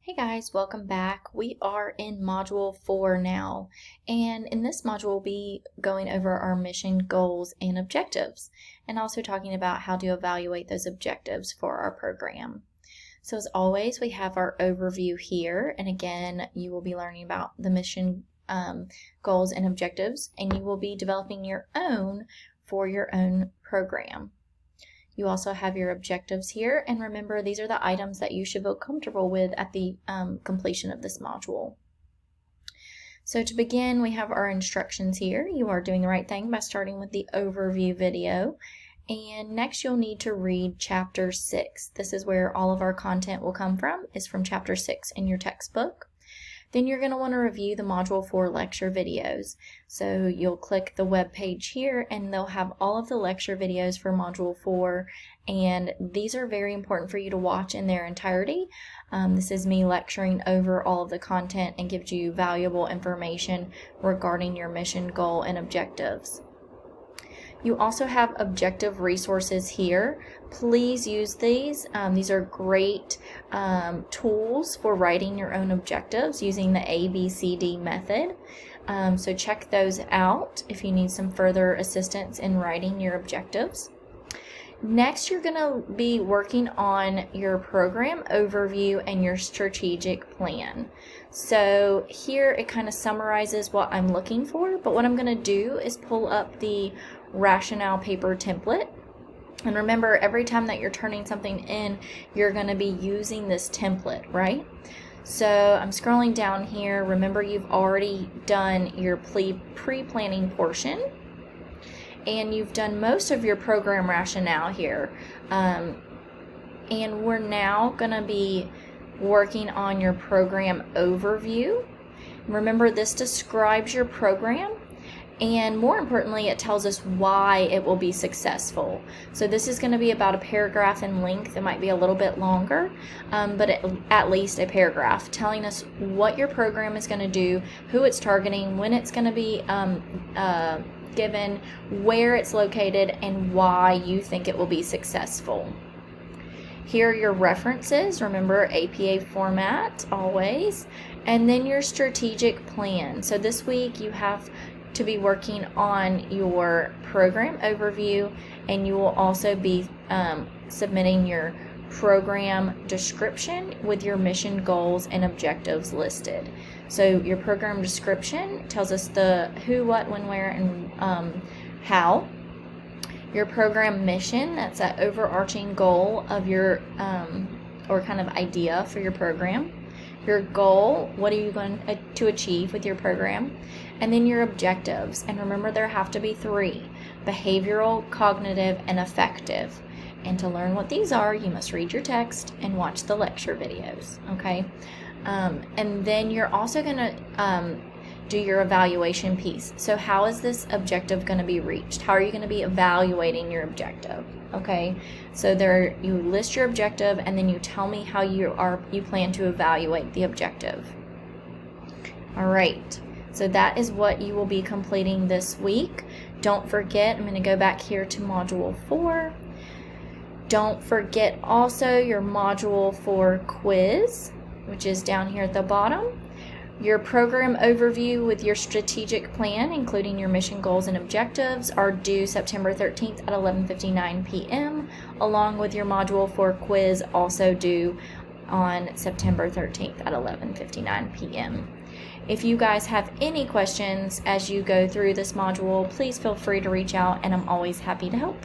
Hey guys, welcome back. We are in Module 4 now, and in this module we'll be going over our mission, goals, and objectives, and also talking about how to evaluate those objectives for our program. So as always, we have our overview here, and again, you will be learning about the mission, goals, and objectives, and you will be developing your own for your own program. You also have your objectives here, and remember these are the items that you should feel comfortable with at the completion of this module. So to begin, we have our instructions here. You are doing the right thing by starting with the overview video, and next you'll need to read Chapter 6. This is where all of our content will come from, is from Chapter 6 in your textbook. Then you're going to want to review the Module 4 lecture videos. So you'll click the web page here and they'll have all of the lecture videos for Module 4, and these are very important for you to watch in their entirety. This is me lecturing over all of the content and gives you valuable information regarding your mission, goal, and objectives. You also have objective resources here. Please use these. These are great tools for writing your own objectives using the ABCD method. So check those out if you need some further assistance in writing your objectives. Next, you're going to be working on your program overview and your strategic plan. So here it kind of summarizes what I'm looking for, but what I'm going to do is pull up the rationale paper template. And remember, every time that you're turning something in, you're going to be using this template, right? So I'm scrolling down here. Remember, you've already done your pre-planning portion, and you've done most of your program rationale here. And we're now going to be working on your program overview. Remember, this describes your program, and more importantly, it tells us why it will be successful. So this is going to be about a paragraph in length. It might be a little bit longer, but at least a paragraph telling us what your program is going to do, who it's targeting, when it's going to be given, where it's located, and why you think it will be successful. Here are your references. Remember, APA format always. And then your strategic plan. So this week you have to be working on your program overview, and you will also be submitting your program description with your mission, goals, and objectives listed. So your program description tells us the who, what, when, where, and how. Your program mission, that's that overarching goal of your or kind of idea for your program. Your goal, what are you going to achieve with your program? And then your objectives. And remember, there have to be 3: behavioral, cognitive, and affective. And to learn what these are, you must read your text and watch the lecture videos, okay? And then you're also going to do your evaluation piece. So how is this objective going to be reached? How are you going to be evaluating your objective? Okay, so there you list your objective, and then you tell me how you plan to evaluate the objective. All right, so that is what you will be completing this week. Don't forget, I'm going to go back here to Module 4. Don't forget also your Module 4 quiz, which is down here at the bottom. Your program overview with your strategic plan, including your mission, goals, and objectives, are due September 13th at 11:59 p.m., along with your Module 4 quiz, also due on September 13th at 11:59 p.m. If you guys have any questions as you go through this module, please feel free to reach out, and I'm always happy to help.